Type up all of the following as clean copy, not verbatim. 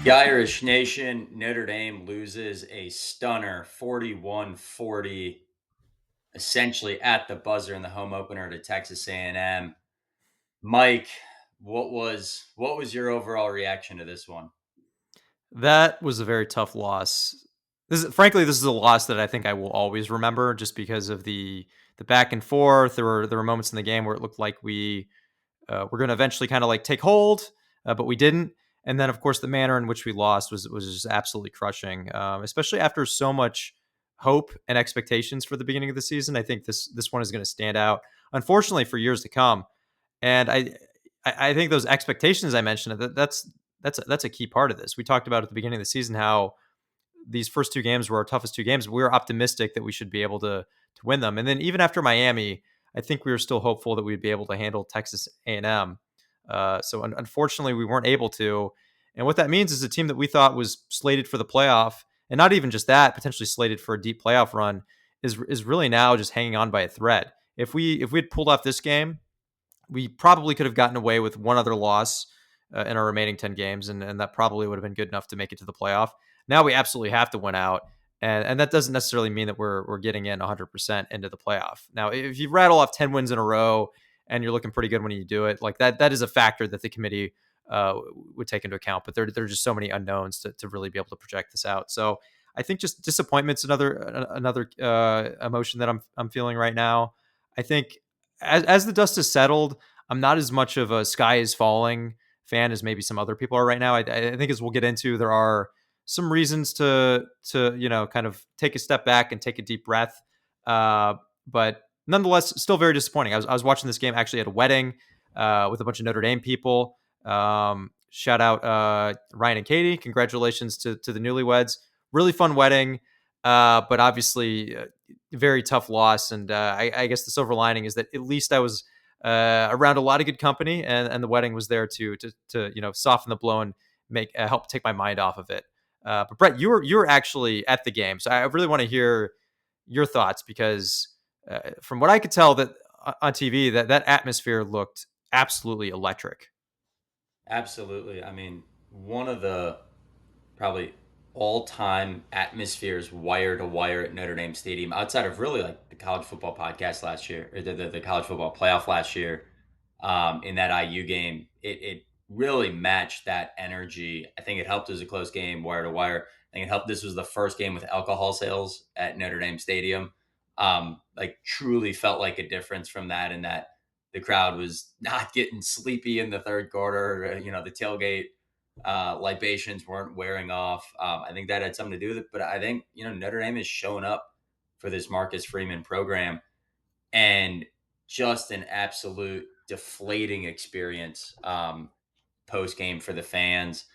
The Irish Nation, Notre Dame loses a stunner 41-40, essentially at the buzzer in the home opener to Texas A&M. Mike, what was your overall reaction to this one? That was a very tough loss. Frankly, this is a loss that I think I will always remember, just because of the back and forth. There were moments in the game where it looked like we were going to eventually kind of like take hold, but we didn't. And then, of course, the manner in which we lost was just absolutely crushing, especially after so much hope and expectations for the beginning of the season. I think this one is going to stand out, unfortunately, for years to come. And I think those expectations I mentioned, that's a key part of this. We talked about at the beginning of the season how these first two games were our toughest two games. We were optimistic that we should be able to win them. And then even after Miami, I think we were still hopeful that we'd be able to handle Texas A&M. So unfortunately, we weren't able to. And what that means is a team that we thought was slated for the playoff, and not even just that, potentially slated for a deep playoff run, is really now just hanging on by a thread. If we had pulled off this game, we probably could have gotten away with one other loss in our remaining 10 games, and that probably would have been good enough to make it to the playoff. Now we absolutely have to win out. And that doesn't necessarily mean that we're getting in 100% into the playoff. Now, if you rattle off 10 wins in a row and you're looking pretty good when you do it, like that is a factor that the committee would take into account. But there are just so many unknowns to really be able to project this out. So I think just disappointment's another emotion that I'm feeling right now. I think as the dust has settled, I'm not as much of a sky is falling fan as maybe some other people are right now. I think as we'll get into, there are some reasons to kind of take a step back and take a deep breath. But nonetheless, still very disappointing. I was watching this game actually at a wedding with a bunch of Notre Dame people. Shout out Ryan and Katie. Congratulations to the newlyweds. Really fun wedding. But obviously, very tough loss. And I guess the silver lining is that at least I was around a lot of good company, and the wedding was there to soften the blow and make help take my mind off of it. But Brett, you were actually at the game, so I really want to hear your thoughts because from what I could tell that on TV, that atmosphere looked absolutely electric. Absolutely. I mean, one of the probably all-time atmospheres wire to wire at Notre Dame Stadium, outside of really like the college football podcast last year, or the college football playoff last year, in that IU game. It really matched that energy. I think it helped as a close game, wire to wire. I think it helped. This was the first game with alcohol sales at Notre Dame Stadium. Like truly felt like a difference from that, and that the crowd was not getting sleepy in the third quarter. The tailgate libations weren't wearing off. I think that had something to do with it. But I think Notre Dame has shown up for this Marcus Freeman program, and just an absolute deflating experience post game for the fans.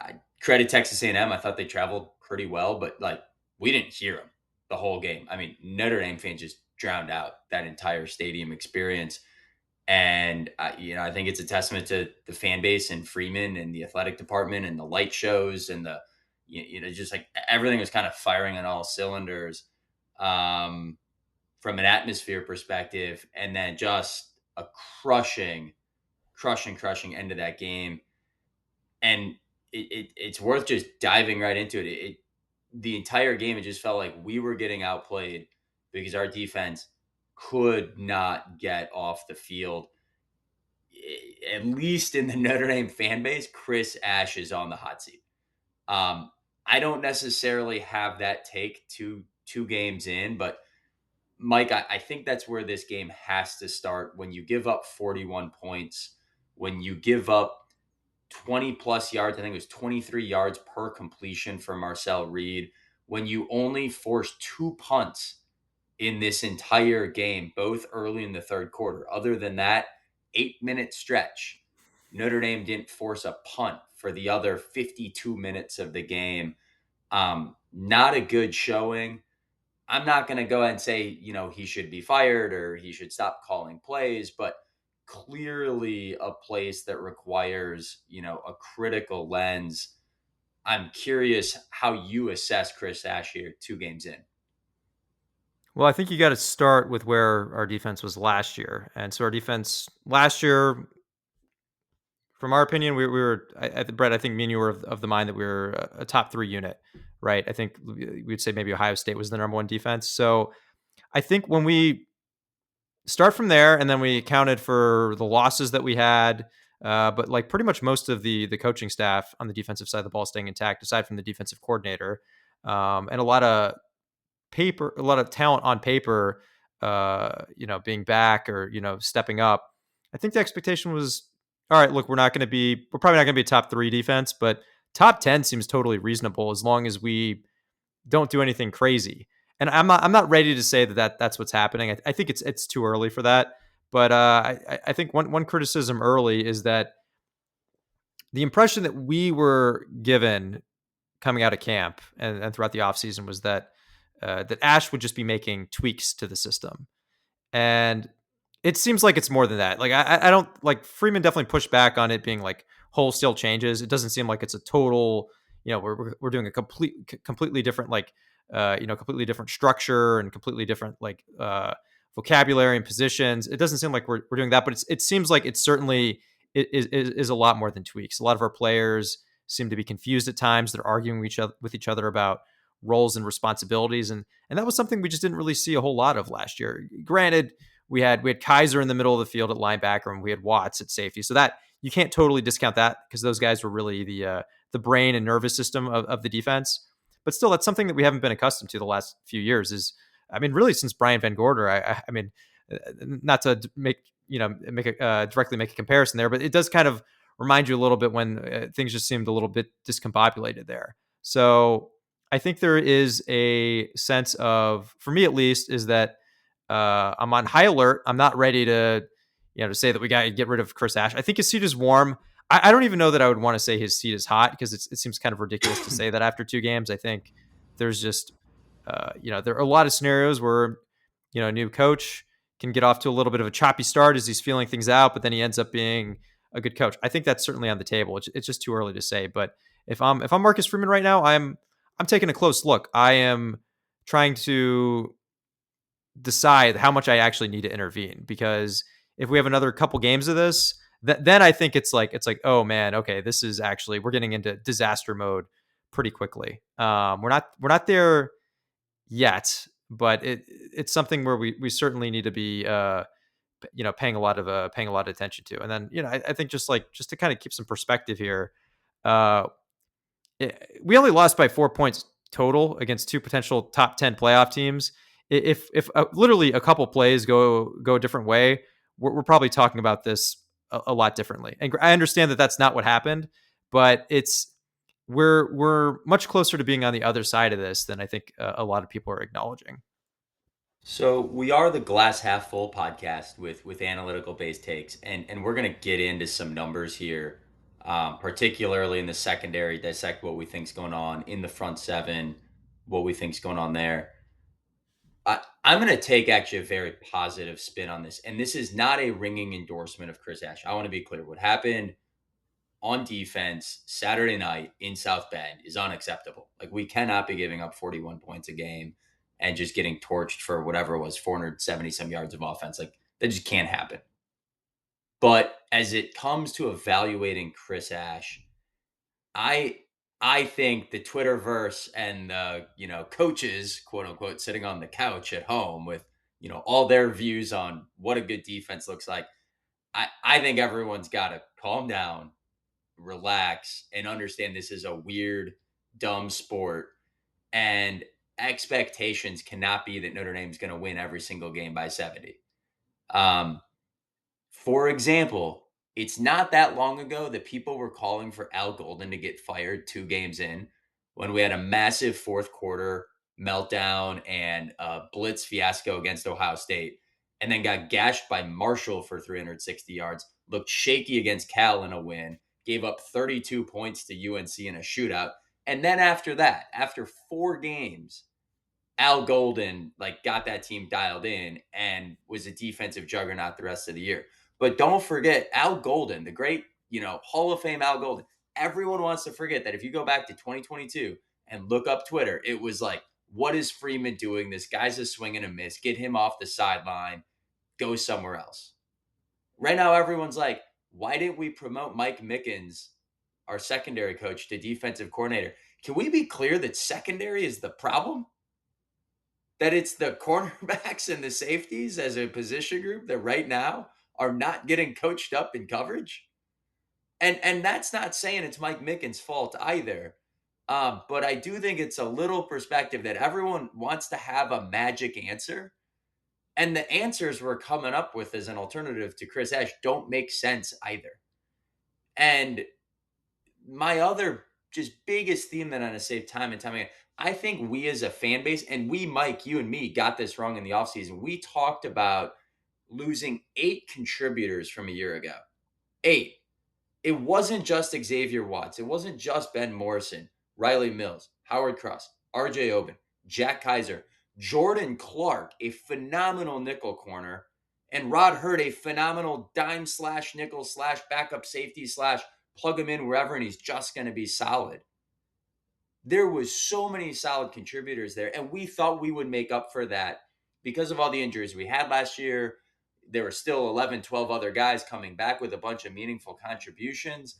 I credit Texas A&M. I thought they traveled pretty well, but like we didn't hear them the whole game. I mean, Notre Dame fans just drowned out that entire stadium experience. And I think it's a testament to the fan base and Freeman and the athletic department and the light shows and the just like everything was kind of firing on all cylinders from an atmosphere perspective, and then just a crushing end of that game. And it's worth just diving right into it. The entire game, it just felt like we were getting outplayed because our defense could not get off the field. At least in the Notre Dame fan base, Chris Ash is on the hot seat. Um, I don't necessarily have that take two games in, but Mike, I think that's where this game has to start. When you give up 41 points, when you give up 20 plus yards, I think it was 23 yards per completion for Marcel Reed, when you only force two punts in this entire game, both early in the third quarter. Other than that 8-minute stretch, Notre Dame didn't force a punt for the other 52 minutes of the game. Not a good showing. I'm not going to go ahead and say, he should be fired or he should stop calling plays, but clearly a place that requires, a critical lens. I'm curious how you assess Chris Ash here 2 games in. Well, I think you got to start with where our defense was last year. And so our defense last year, from our opinion, we were, Brett. I think me and you were of the mind that we were a top 3 unit, right? I think we'd say maybe Ohio State was the number one defense. So I think when we start from there, and then we accounted for the losses that we had, but like pretty much most of the coaching staff on the defensive side of the ball staying intact, aside from the defensive coordinator, and a lot of talent on paper, being back or stepping up. I think the expectation was, all right. Look, we're probably not going to be a top 3 defense, but top 10 seems totally reasonable as long as we don't do anything crazy. And I'm not ready to say that's what's happening. I think it's too early for that. But I think one criticism early is that the impression that we were given coming out of camp and throughout the offseason was that Ash would just be making tweaks to the system. And it seems like it's more than that. Like I don't like Freeman definitely pushed back on it being like wholesale changes. It doesn't seem like it's a total, we're doing a completely different completely different structure and completely different vocabulary and positions. It doesn't seem like we're doing that, but it seems like it's certainly is a lot more than tweaks. A lot of our players seem to be confused at times. They're arguing with each other about roles and responsibilities, and that was something we just didn't really see a whole lot of last year. Granted, we had Kaiser in the middle of the field at linebacker, and we had Watts at safety, so that you can't totally discount that because those guys were really the brain and nervous system of the defense. But still, that's something that we haven't been accustomed to the last few years. Really since Brian Van Gorder. I mean, not to directly make a comparison there, but it does kind of remind you a little bit when things just seemed a little bit discombobulated there. So I think there is a sense of, for me at least, is that I'm on high alert. I'm not ready to say that we got to get rid of Chris Ash. I think his seat is warm. I don't even know that I would want to say his seat is hot because it seems kind of ridiculous to say that after 2 games. I think there's just, there are a lot of scenarios where, a new coach can get off to a little bit of a choppy start as he's feeling things out, but then he ends up being a good coach. I think that's certainly on the table. It's just too early to say. But if I'm Marcus Freeman right now, I'm taking a close look. I am trying to decide how much I actually need to intervene, because if we have another couple games of this, then I think it's like, oh man, okay, this is actually, we're getting into disaster mode pretty quickly. We're not there yet, but it's something where we certainly need to be paying a lot of attention to. And then I think just to kind of keep some perspective here, uh, we only lost by 4 points total against 2 potential top 10 playoff teams. If literally a couple plays go a different way, we're probably talking about this a lot differently. And I understand that that's not what happened, but we're much closer to being on the other side of this than I think a lot of people are acknowledging. So we are the glass half full podcast with analytical based takes, and we're gonna get into some numbers here, particularly in the secondary, dissect what we think's going on in the front seven, what we think's going on there. I'm gonna take actually a very positive spin on this, and this is not a ringing endorsement of Chris Ash. I want to be clear. What happened on defense Saturday night in South Bend is unacceptable. Like, we cannot be giving up 41 points a game and just getting torched for whatever it was, 470 some yards of offense. Like, that just can't happen. But as it comes to evaluating Chris Ash, I I think the Twitterverse and the coaches, quote unquote, sitting on the couch at home with all their views on what a good defense looks like. I think everyone's got to calm down, relax, and understand this is a weird, dumb sport. And expectations cannot be that Notre Dame's going to win every single game by 70. Um, for example, it's not that long ago that people were calling for Al Golden to get fired 2 games in when we had a massive fourth quarter meltdown and a blitz fiasco against Ohio State, and then got gashed by Marshall for 360 yards, looked shaky against Cal in a win, gave up 32 points to UNC in a shootout. And then after that, after 4 games, Al Golden got that team dialed in and was a defensive juggernaut the rest of the year. But don't forget Al Golden, the great, Hall of Fame Al Golden. Everyone wants to forget that if you go back to 2022 and look up Twitter, it was like, what is Freeman doing? This guy's a swing and a miss. Get him off the sideline. Go somewhere else. Right now, everyone's like, Why didn't we promote Mike Mickens, our secondary coach, to defensive coordinator? Can we be clear that secondary is the problem? That it's the cornerbacks and the safeties as a position group that right now are not getting coached up in coverage? And that's not saying it's Mike Mickens' fault either. But I do think it's a little perspective that everyone wants to have a magic answer. And the answers we're coming up with as an alternative to Chris Ash don't make sense either. And my other just biggest theme that I'm going to save time and time again, I think we as a fan base, and we, Mike, you and me, got this wrong in the offseason. We talked about losing 8 contributors from a year ago. 8. It wasn't just Xavier Watts. It wasn't just Ben Morrison, Riley Mills, Howard Cross, RJ Oben, Jack Kaiser, Jordan Clark, a phenomenal nickel corner, and Rod Hurd, a phenomenal dime slash nickel slash backup safety slash plug him in wherever and he's just going to be solid. There was so many solid contributors there, and we thought we would make up for that because of all the injuries we had last year. There were still 11, 12 other guys coming back with a bunch of meaningful contributions.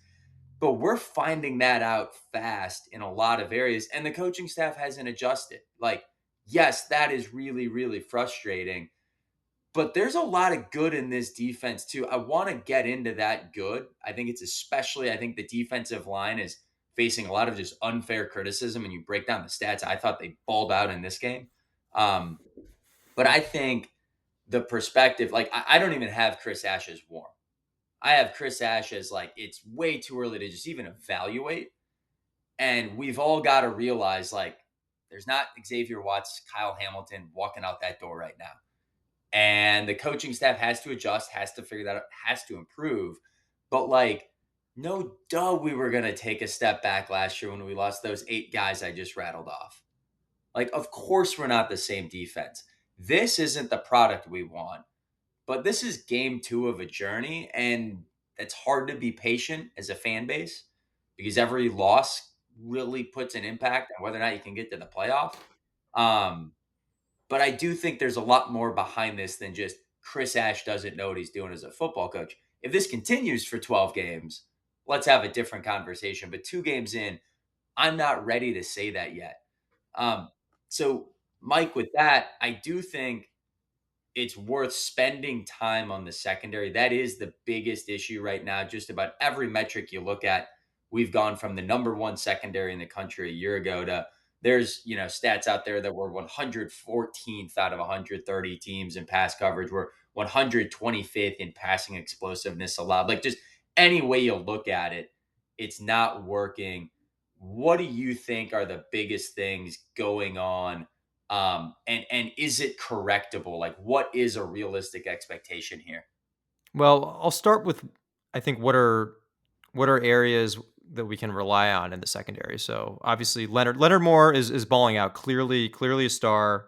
But we're finding that out fast in a lot of areas, and the coaching staff hasn't adjusted. Like, yes, that is really, really frustrating. But there's a lot of good in this defense, too. I want to get into that good. I think it's especially, I think the defensive line is facing a lot of just unfair criticism. And you break down the stats, I thought they balled out in this game. Um, but I think the perspective, like, I don't even have Chris Ash's warm. I have Chris Ash as like, it's way too early to just even evaluate. And we've all got to realize, like, there's not Xavier Watts, Kyle Hamilton walking out that door right now. And the coaching staff has to adjust, has to figure that out, has to improve. But like, no duh, we were going to take a step back last year when we lost those 8 guys I just rattled off. Like, of course, we're not the same defense. This isn't the product we want, but this is game 2 of a journey. And it's hard to be patient as a fan base because every loss really puts an impact on whether or not you can get to the playoff. Um, but I do think there's a lot more behind this than just Chris Ash doesn't know what he's doing as a football coach. If this continues for 12 games, let's have a different conversation. But 2 games in, I'm not ready to say that yet. Um, so, Mike, with that, I do think it's worth spending time on the secondary. That is the biggest issue right now. Just about every metric you look at, we've gone from the number 1 secondary in the country a year ago to there's, stats out there that we're 114th out of 130 teams in pass coverage. We're 125th in passing explosiveness allowed. Like, just any way you look at it, it's not working. What do you think are the biggest things going on, and is it correctable? Like, what is a realistic expectation here? Well, I'll start with I think what are areas that we can rely on in the secondary. So obviously Leonard Moore is balling out, clearly a star.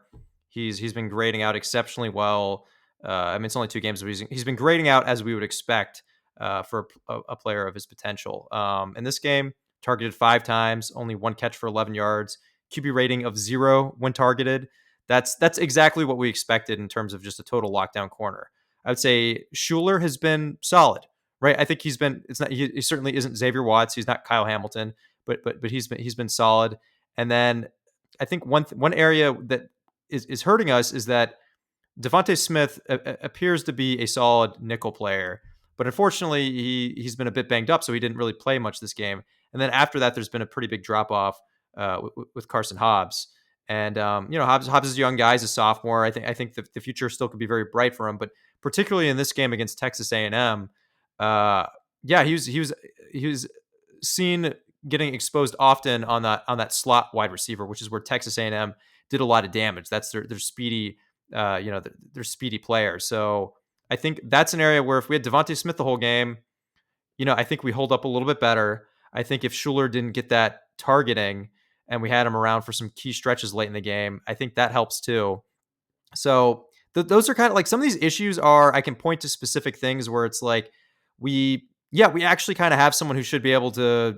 He's been grading out exceptionally well. I mean, it's only 2 games, but he's been grading out as we would expect for a player of his potential. In this game, targeted 5 times, only 1 catch for 11 yards, QB rating of 0 when targeted. That's exactly what we expected in terms of just a total lockdown corner. I would say Schuler has been solid, right? I think he's been. It's not. He certainly isn't Xavier Watts. He's not Kyle Hamilton, but he's been solid. And then I think one area that is hurting us is that Devontae Smith appears to be a solid nickel player, but unfortunately he's been a bit banged up, so he didn't really play much this game. And then after that, there's been a pretty big drop off with Carson Hobbs. And Hobbs is a young guy, he's a sophomore. I think the future still could be very bright for him, but particularly in this game against Texas A&M, yeah, he was seen getting exposed often on that slot wide receiver, which is where Texas A&M did a lot of damage. That's their speedy, their speedy player. So I think that's an area where if we had Devontae Smith the whole game, I think we hold up a little bit better. I think if Schuler didn't get that targeting and we had him around for some key stretches late in the game, I think that helps too. So those are kind of like some of these issues are, I can point to specific things where it's like we actually kind of have someone who should be able to,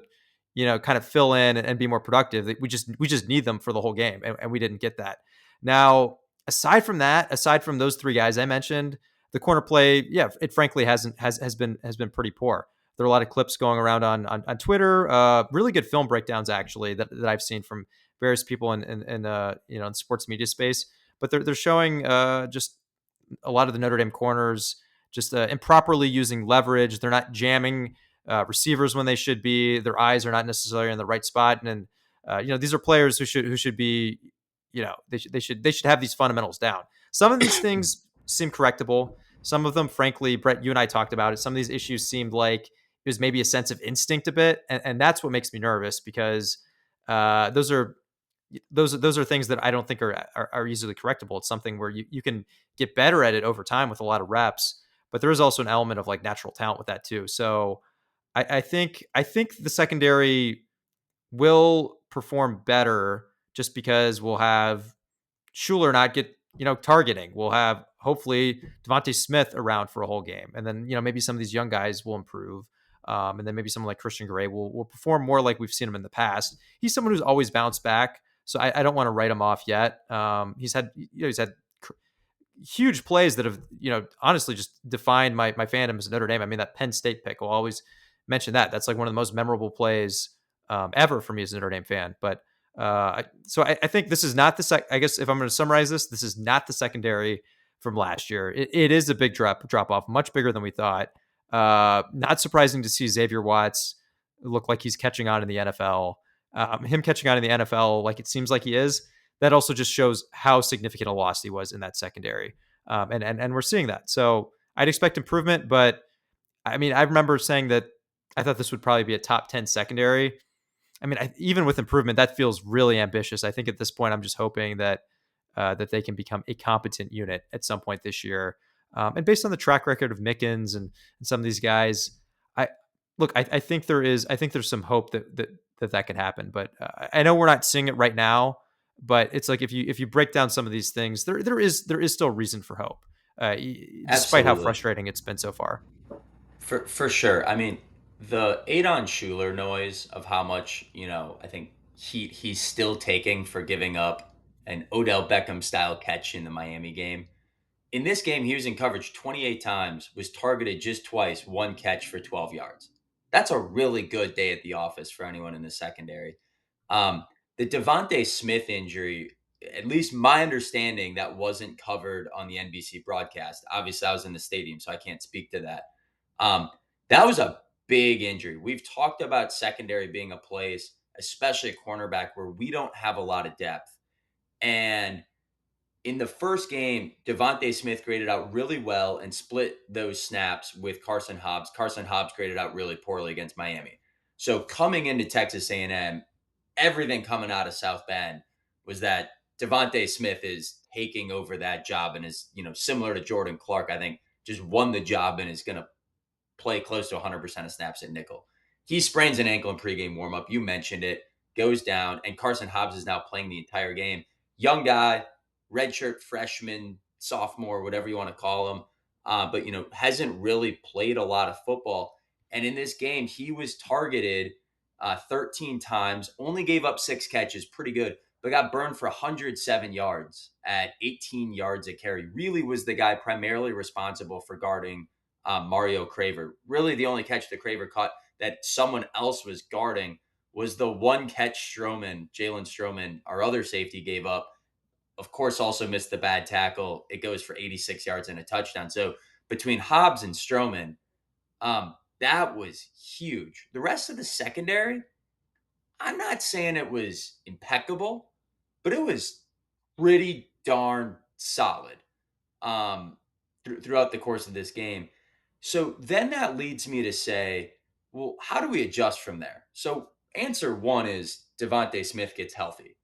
kind of fill in and be more productive. We just need them for the whole game, and we didn't get that. Now, aside from those 3 guys I mentioned, the corner play, yeah, it frankly has been pretty poor. There are a lot of clips going around on Twitter, really good film breakdowns actually that I've seen from various people in in sports media space. But they're showing just a lot of the Notre Dame corners just improperly using leverage. They're not jamming receivers when they should be. Their eyes are not necessarily in the right spot. And these are players who should be, they should have these fundamentals down. Some of these things seem correctable. Some of them, frankly, Brett, you and I talked about it. Some of these issues seemed like it was maybe a sense of instinct a bit, and that's what makes me nervous because those are those are things that I don't think are easily correctable. It's something where you can get better at it over time with a lot of reps, but there is also an element of like natural talent with that too. So I think the secondary will perform better just because we'll have Schuler not get targeting. We'll have hopefully Devontae Smith around for a whole game, and then maybe some of these young guys will improve, and then maybe someone like Christian Gray will perform more like we've seen him in the past. He's someone who's always bounced back, so I don't want to write him off yet. He's had huge plays that have honestly just defined my fandom as Notre Dame. I mean, that Penn State pick, will always mention that. That's like one of the most memorable plays ever for me as a Notre Dame fan. But I think this is not the I guess if I'm going to summarize this is not the secondary from last year. It is a big drop off, much bigger than we thought. Not surprising to see Xavier Watts look like he's catching on in the NFL. Him catching on in the NFL, like it seems like he is. That also just shows how significant a loss he was in that secondary, and we're seeing that. So I'd expect improvement, but I mean, I remember saying that I thought this would probably be a top 10 secondary. I mean, even with improvement, that feels really ambitious. I think at this point, I'm just hoping that they can become a competent unit at some point this year. And based on the track record of Mickens and some of these guys, I I think there's some hope that could happen. But I know we're not seeing it right now. But it's like if you break down some of these things, there is still reason for hope, despite how Absolutely. frustrating it's been so far. For sure. I mean, the Adon Schuler noise of how much, I think he's still taking for giving up an Odell Beckham style catch in the Miami game. In this game, he was in coverage 28 times, was targeted just twice, one catch for 12 yards. That's a really good day at the office for anyone in the secondary. Um, the Devontae Smith injury, at least my understanding, that wasn't covered on the NBC broadcast. Obviously, I was in the stadium, so I can't speak to that. Um, that was a big injury. We've talked about secondary being a place, especially a cornerback, where we don't have a lot of depth. And in the first game, Devontae Smith graded out really well and split those snaps with Carson Hobbs. Carson Hobbs graded out really poorly against Miami. So coming into Texas A&M, everything coming out of South Bend was that Devontae Smith is taking over that job and is, similar to Jordan Clark, I think, just won the job and is going to play close to 100% of snaps at nickel. He sprains an ankle in pregame warmup. You mentioned it, goes down, and Carson Hobbs is now playing the entire game. Young guy, redshirt freshman, sophomore, whatever you want to call him, but hasn't really played a lot of football. And in this game, he was targeted 13 times, only gave up 6 catches, pretty good, but got burned for 107 yards at 18 yards a carry. Really was the guy primarily responsible for guarding Mario Craver. Really, the only catch that Craver caught that someone else was guarding was the one catch Jalen Stroman, our other safety, gave up. Of course, also missed the bad tackle. It goes for 86 yards and a touchdown. So between Hobbs and Stroman, that was huge. The rest of the secondary, I'm not saying it was impeccable, but it was pretty darn solid um, throughout the course of this game. So then that leads me to say, well, how do we adjust from there? So answer one is Devontae Smith gets healthy.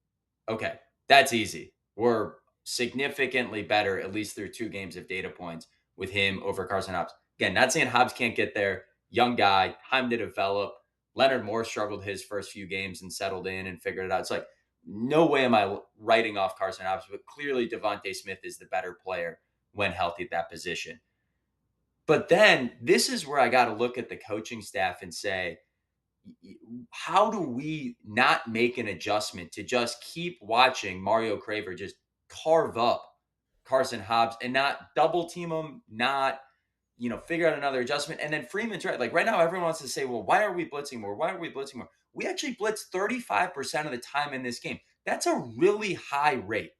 Okay, that's easy. We're significantly better, at least through 2 games of data points, with him over Carson Hobbs. Again, not saying Hobbs can't get there. Young guy, time to develop. Leonard Moore struggled his first few games and settled in and figured it out. It's like, no way am I writing off Carson Hobbs, but clearly Devontae Smith is the better player when healthy at that position. But then this is where I got to look at the coaching staff and say, how do we not make an adjustment to just keep watching Mario Craver just carve up Carson Hobbs and not double team him, not figure out another adjustment. And then Freeman's right. Like right now, everyone wants to say, well, why are we blitzing more? Why are we blitzing more? We actually blitz 35% of the time in this game. That's a really high rate,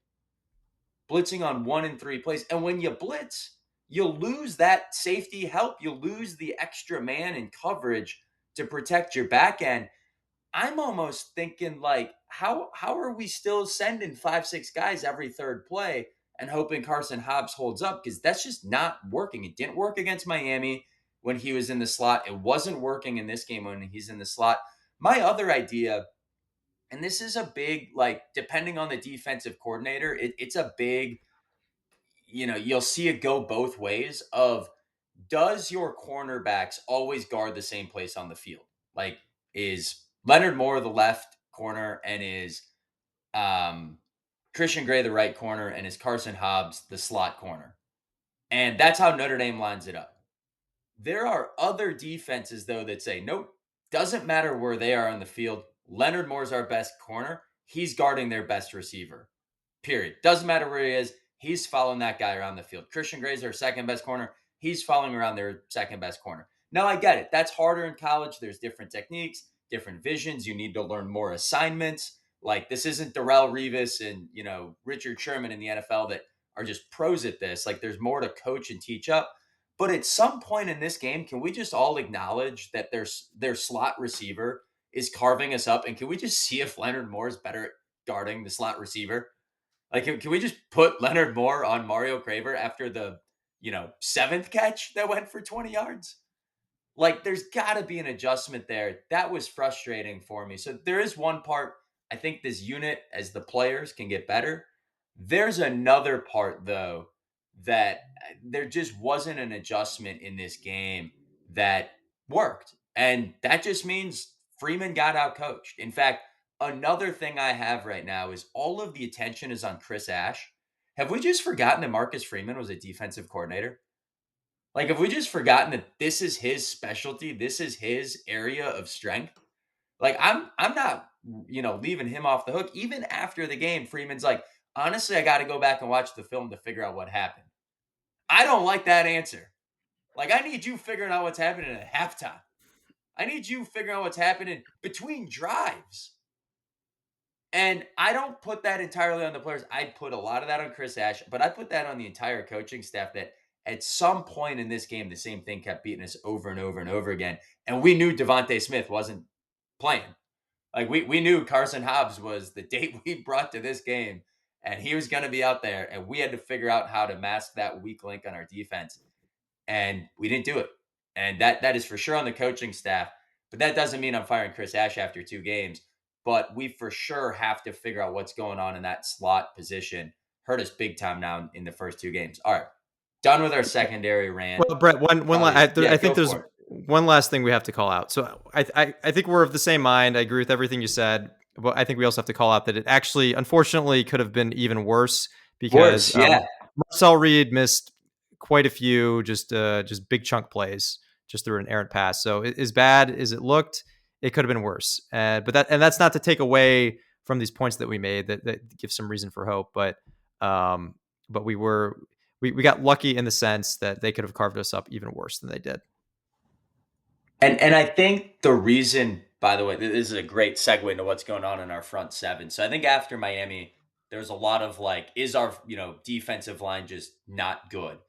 blitzing on 1 and 3 plays. And when you blitz, you lose that safety help. You lose the extra man in coverage to protect your back end. I'm almost thinking like, how are we still sending 5, 6 guys every third play and hoping Carson Hobbs holds up? Because that's just not working. It didn't work against Miami when he was in the slot. It wasn't working in this game when he's in the slot. My other idea, and this is a big, like, depending on the defensive coordinator, it's a big, you'll see it go both ways of, does your cornerbacks always guard the same place on the field? Like, is Leonard Moore the left corner and is Christian Gray the right corner and is Carson Hobbs the slot corner? And that's how Notre Dame lines it up. There are other defenses, though, that say, nope, doesn't matter where they are on the field. Leonard Moore's our best corner. He's guarding their best receiver. Period. Doesn't matter where he is. He's following that guy around the field. Christian Gray's their second best corner. He's following around their second best corner. Now, I get it. That's harder in college. There's different techniques, different visions. You need to learn more assignments. Like, this isn't Darrelle Revis and, Richard Sherman in the NFL that are just pros at this. Like, there's more to coach and teach up. But at some point in this game, can we just all acknowledge that their slot receiver is carving us up? And can we just see if Leonard Moore is better at guarding the slot receiver? Like, can we just put Leonard Moore on Mario Craver after the, seventh catch that went for 20 yards? Like, there's got to be an adjustment there. That was frustrating for me. So there is one part, I think this unit, as the players can get better. There's another part, though, that there just wasn't an adjustment in this game that worked. And that just means Freeman got out coached. In fact, another thing I have right now is all of the attention is on Chris Ash. Have we just forgotten that Marcus Freeman was a defensive coordinator? Like, have we just forgotten that this is his specialty? This is his area of strength? Like, I'm not, leaving him off the hook. Even after the game, Freeman's like, honestly, I got to go back and watch the film to figure out what happened. I don't like that answer. Like, I need you figuring out what's happening at halftime. I need you figuring out what's happening between drives. And I don't put that entirely on the players. I put a lot of that on Chris Ash, but I put that on the entire coaching staff that at some point in this game, the same thing kept beating us over and over and over again. And we knew Devontae Smith wasn't playing. Like, we knew Carson Hobbs was the date we brought to this game, and he was going to be out there, and we had to figure out how to mask that weak link on our defense. And we didn't do it. And that is for sure on the coaching staff. But that doesn't mean I'm firing Chris Ash after 2 games. But we for sure have to figure out what's going on in that slot position. Hurt us big time now in the first 2 games. All right. Done with our secondary rant. Well, Brett, one Probably, I think go there's for it. one last thing we have to call out. So I think we're of the same mind. I agree with everything you said, but I think we also have to call out that it actually, unfortunately, could have been even worse because Worse, yeah. Marcel Reed missed quite a few just big chunk plays just through an errant pass. So as bad as it looked, it could have been worse. That's not to take away from these points that we made that give some reason for hope, but we got lucky in the sense that they could have carved us up even worse than they did. And I think the reason, by the way, this is a great segue into what's going on in our front seven. So I think after Miami, there's a lot of like, is our defensive line just not good?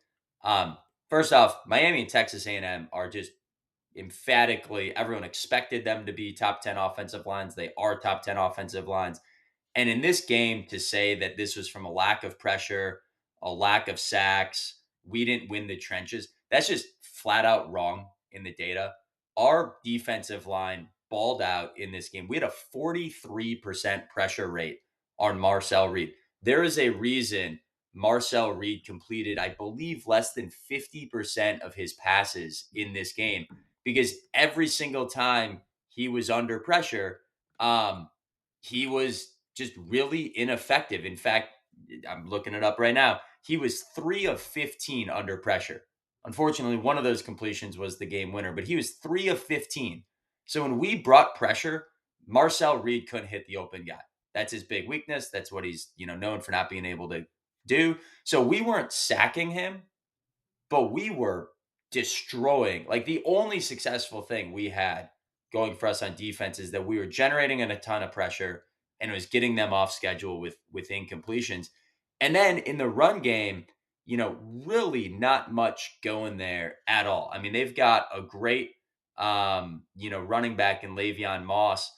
First off, Miami and Texas A&M are just emphatically, everyone expected them to be top 10 offensive lines. They are top 10 offensive lines. And in this game, to say that this was from a lack of pressure, a lack of sacks, we didn't win the trenches, that's just flat out wrong in the data. Our defensive line balled out in this game. We had a 43% pressure rate on Marcel Reed. There is a reason Marcel Reed completed, I believe, less than 50% of his passes in this game, because every single time he was under pressure, he was just really ineffective. In fact, I'm looking it up right now. He was 3 of 15 under pressure. Unfortunately, one of those completions was the game winner, but he was 3 of 15. So when we brought pressure, Marcel Reed couldn't hit the open guy. That's his big weakness. That's what he's, known for not being able to do. So we weren't sacking him, but we were destroying. Like the only successful thing we had going for us on defense is that we were generating a ton of pressure and it was getting them off schedule with incompletions. And then in the run game, really not much going there at all. I mean, they've got a great running back in Le'Veon Moss,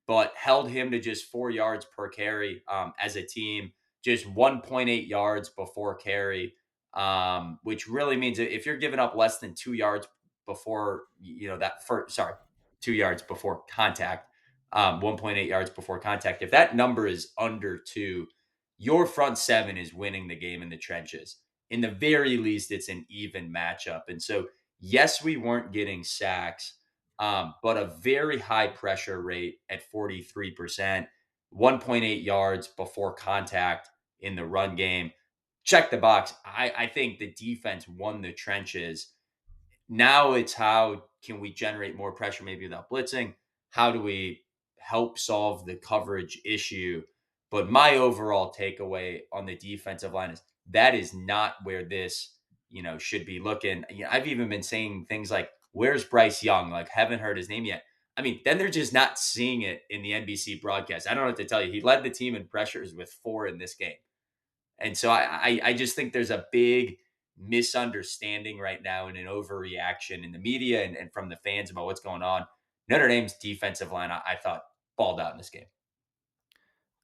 but held him to just 4 yards per carry as a team, just 1.8 yards before carry, which really means that if you're giving up less than 2 yards before, that first, sorry, 2 yards before contact, 1.8 yards before contact, if that number is under two, your front seven is winning the game in the trenches. In the very least, it's an even matchup. And so, yes, we weren't getting sacks, but a very high pressure rate at 43%, 1.8 yards before contact in the run game. Check the box. I think the defense won the trenches. Now it's how can we generate more pressure maybe without blitzing? How do we help solve the coverage issue? But my overall takeaway on the defensive line is that is not where this, should be looking. I've even been saying things like, where's Bryce Young? Like, haven't heard his name yet. I mean, then they're just not seeing it in the NBC broadcast. I don't know what to tell you. He led the team in pressures with 4 in this game. And so I just think there's a big misunderstanding right now and an overreaction in the media and from the fans about what's going on. Notre Dame's defensive line, I thought, balled out in this game.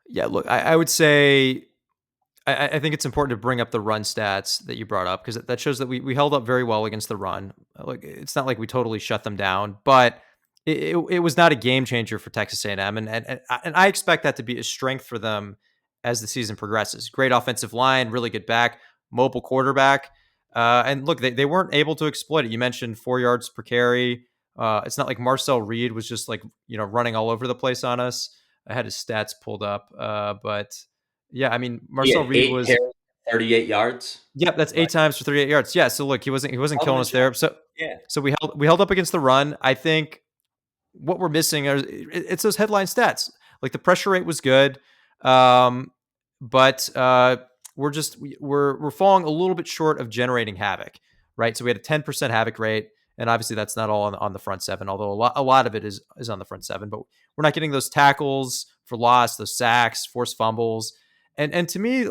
Yeah, look, I would say I think it's important to bring up the run stats that you brought up because that shows that we held up very well against the run. Like it's not like we totally shut them down, but it was not a game changer for Texas A&M, and I expect that to be a strength for them as the season progresses. Great offensive line, really good back, mobile quarterback, and look, they weren't able to exploit it. You mentioned 4 yards per carry. It's not like Marcel Reed was just like running all over the place on us. I had his stats pulled up, but yeah, I mean, He Marcel had Reed 8 was. carries, 38 yards. Yep, that's Like, 8 times for 38 yards. Yeah, so look, he wasn't hell of killing a us job. there. So Yeah. so we held up against the run. I think what we're missing are it's those headline stats. Like the pressure rate was good, but we're falling a little bit short of generating havoc, right? So we had a 10% havoc rate, and obviously that's not all on the front seven, although a lot of it is on the front seven. But we're not getting those tackles for loss, those sacks, forced fumbles, and to me,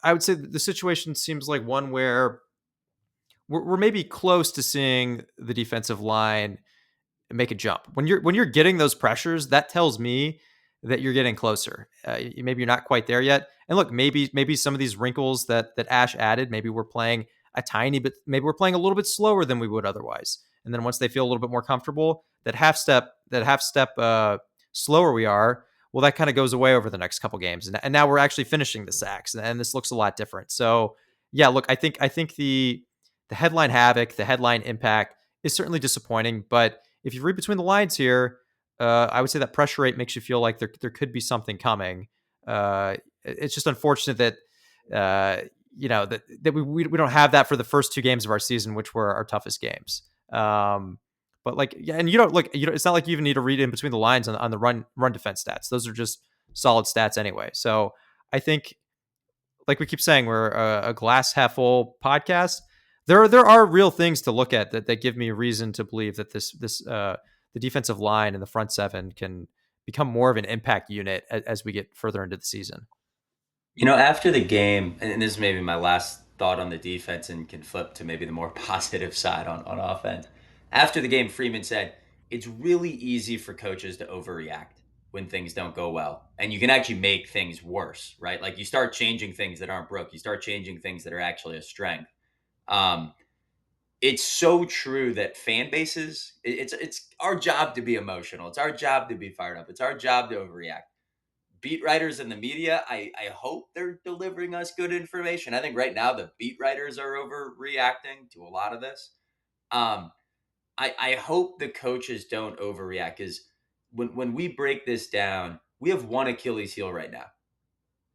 I would say the situation seems like one where we're maybe close to seeing the defensive line make a jump. When you're getting those pressures, that tells me that you're getting closer. Maybe you're not quite there yet. And look, maybe some of these wrinkles that Ash added, maybe we're playing a tiny bit, maybe we're playing a little bit slower than we would otherwise. And then once they feel a little bit more comfortable, that half step slower we are, well, that kind of goes away over the next couple games. And now we're actually finishing the sacks, and this looks a lot different. So yeah, look, I think the headline havoc, the headline impact is certainly disappointing, but if you read between the lines here, I would say that pressure rate makes you feel like there could be something coming. It's just unfortunate that that we don't have that for the first 2 games of our season, which were our toughest games. But like, yeah, and you don't look. It's not like you even need to read in between the lines on the run defense stats. Those are just solid stats anyway. So I think, like we keep saying, we're a glass half full podcast. There are real things to look at that give me reason to believe that the defensive line and the front seven can become more of an impact unit as we get further into the season. After the game, and this is maybe my last thought on the defense and can flip to maybe the more positive side on offense. After the game, Freeman said, it's really easy for coaches to overreact when things don't go well. And you can actually make things worse, right? Like you start changing things that aren't broke, you start changing things that are actually a strength. Um, it's so true that fan bases, it's our job to be emotional. It's our job to be fired up. It's our job to overreact. Beat writers in the media, I hope they're delivering us good information. I think right now the beat writers are overreacting to a lot of this. Um, I hope the coaches don't overreact because when we break this down, we have one Achilles heel right now.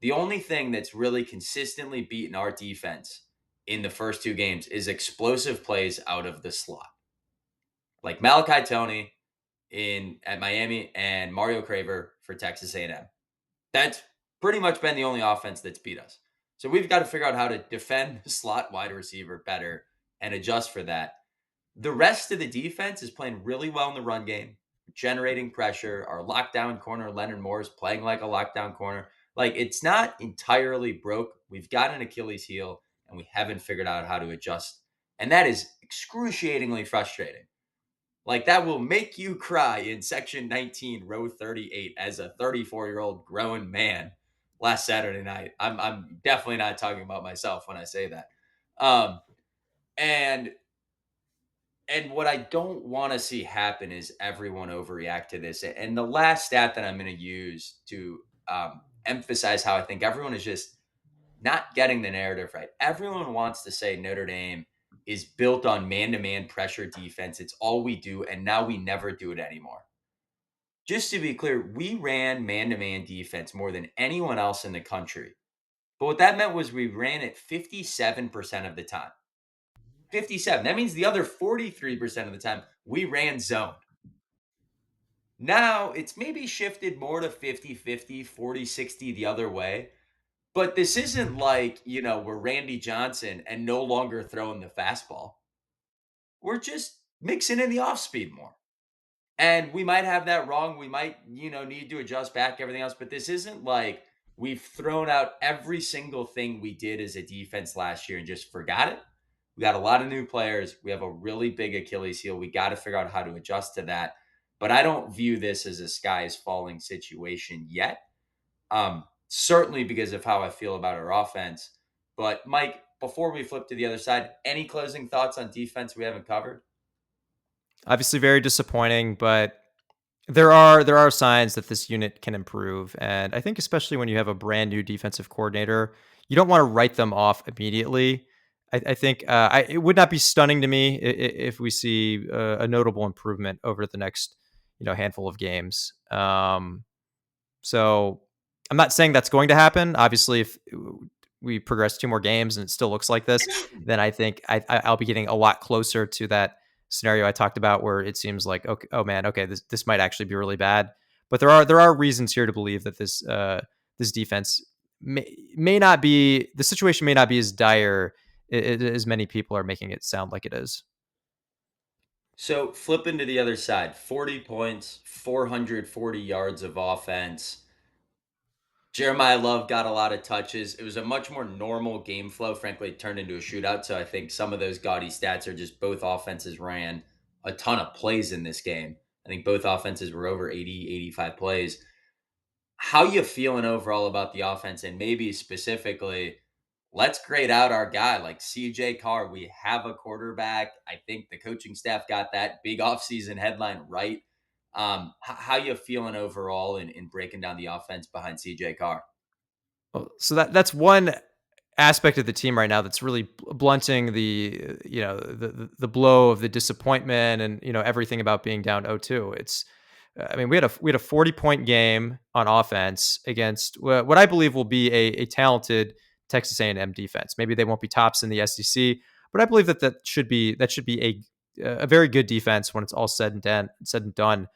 The only thing that's really consistently beaten our defense in the first 2 games is explosive plays out of the slot. Like Malachi Tony at Miami and Mario Craver for Texas A&M. That's pretty much been the only offense that's beat us. So we've got to figure out how to defend the slot wide receiver better and adjust for that. The rest of the defense is playing really well in the run game, generating pressure. Our lockdown corner, Leonard Moore, is playing like a lockdown corner. Like, it's not entirely broke. We've got an Achilles heel, and we haven't figured out how to adjust. And that is excruciatingly frustrating. Like, that will make you cry in section 19, row 38, as a 34-year-old grown man last Saturday night. I'm definitely not talking about myself when I say that. Um, and and what I don't want to see happen is everyone overreact to this. And the last stat that I'm going to use to emphasize how I think everyone is just not getting the narrative right. Everyone wants to say Notre Dame is built on man-to-man pressure defense. It's all we do, and now we never do it anymore. Just to be clear, we ran man-to-man defense more than anyone else in the country. But what that meant was we ran it 57% of the time. 57. That means the other 43% of the time we ran zone. Now it's maybe shifted more to 50-50, 40-60 the other way. But this isn't like, we're Randy Johnson and no longer throwing the fastball. We're just mixing in the off speed more. And we might have that wrong. We might, need to adjust back everything else. But this isn't like we've thrown out every single thing we did as a defense last year and just forgot it. We got a lot of new players. We have a really big Achilles heel. We got to figure out how to adjust to that. But I don't view this as a sky is falling situation yet. Certainly because of how I feel about our offense. But Mike, before we flip to the other side, any closing thoughts on defense we haven't covered? Obviously, very disappointing, but there are signs that this unit can improve, and I think especially when you have a brand new defensive coordinator, you don't want to write them off immediately. I think it would not be stunning to me if we see a notable improvement over the next handful of games. So I'm not saying that's going to happen. Obviously, if we progress 2 more games and it still looks like this, then I think I'll be getting a lot closer to that scenario I talked about where it seems like, okay, oh man, okay, this might actually be really bad. But there are reasons here to believe that this defense may not be, the situation may not be as dire as many people are making it sound like it is. So flipping to the other side, 40 points, 440 yards of offense. Jeremiyah Love got a lot of touches. It was a much more normal game flow. Frankly, it turned into a shootout. So I think some of those gaudy stats are just both offenses ran a ton of plays in this game. I think both offenses were over 80, 85 plays. How you feeling overall about the offense? And maybe specifically, let's grade out our guy like CJ Carr. We have a quarterback. I think the coaching staff got that big offseason headline right. How you feeling overall in breaking down the offense behind CJ Carr? So that's one aspect of the team right now that's really blunting the blow of the disappointment and everything about being down 0-2. It's I mean, we had a 40-point game on offense against what I believe will be a talented Texas A&M defense. Maybe they won't be tops in the SEC, but I believe that should be a very good defense when it's all said and done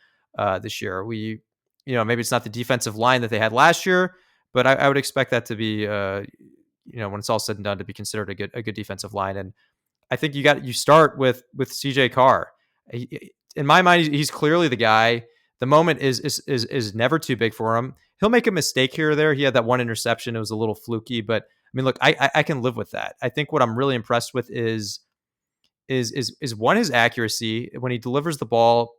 this year. Maybe it's not the defensive line that they had last year, but I would expect that to be when it's all said and done to be considered a good defensive line. And I think you start with CJ Carr. In my mind, he's clearly the guy. The moment is never too big for him. He'll make a mistake here or there. He had that one interception. It was a little fluky, but I mean, look, I can live with that. I think what I'm really impressed with is one, his accuracy. When he delivers the ball,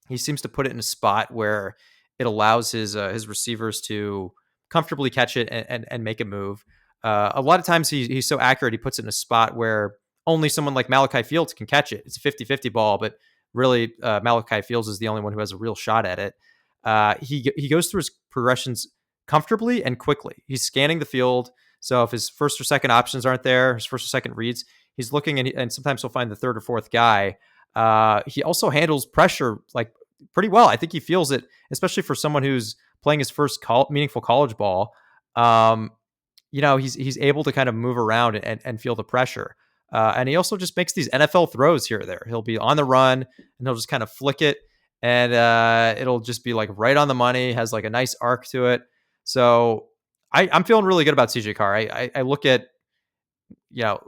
he seems to put it in a spot where it allows his receivers to comfortably catch it and make a move. A lot of times he's so accurate, he puts it in a spot where only someone like Malachi Fields can catch it. It's a 50-50 ball, but really Malachi Fields is the only one who has a real shot at it. He goes through his progressions comfortably and quickly. He's scanning the field. So if his first or second options aren't there, his first or second reads, he's looking and sometimes he'll find the third or fourth guy. He also handles pressure like pretty well. I think he feels it, especially for someone who's playing his first meaningful college ball. He's able to kind of move around and feel the pressure. And he also just makes these NFL throws here or there. He'll be on the run and he'll just kind of flick it, and it'll just be like right on the money. Has like a nice arc to it. So I'm feeling really good about CJ Carr. I look at, you know,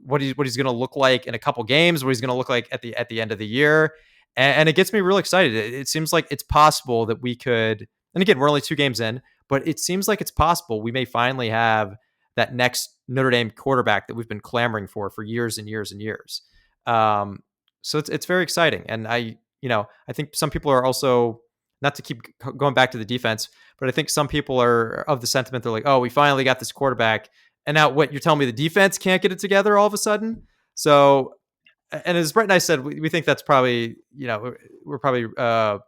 what he's going to look like in a couple games, what he's going to look like at the end of the year, and it gets me really excited. It seems like it's possible that we could, and again, we're only 2 games in, but it seems like it's possible we may finally have that next Notre Dame quarterback that we've been clamoring for years and years and years. Um, so it's very exciting, and I think some people are also, not to keep going back to the defense, but I think some people are of the sentiment they're like, oh, we finally got this quarterback, and now what, you're telling me the defense can't get it together all of a sudden? So, and as Brett and I said, we think that's probably, we're probably we're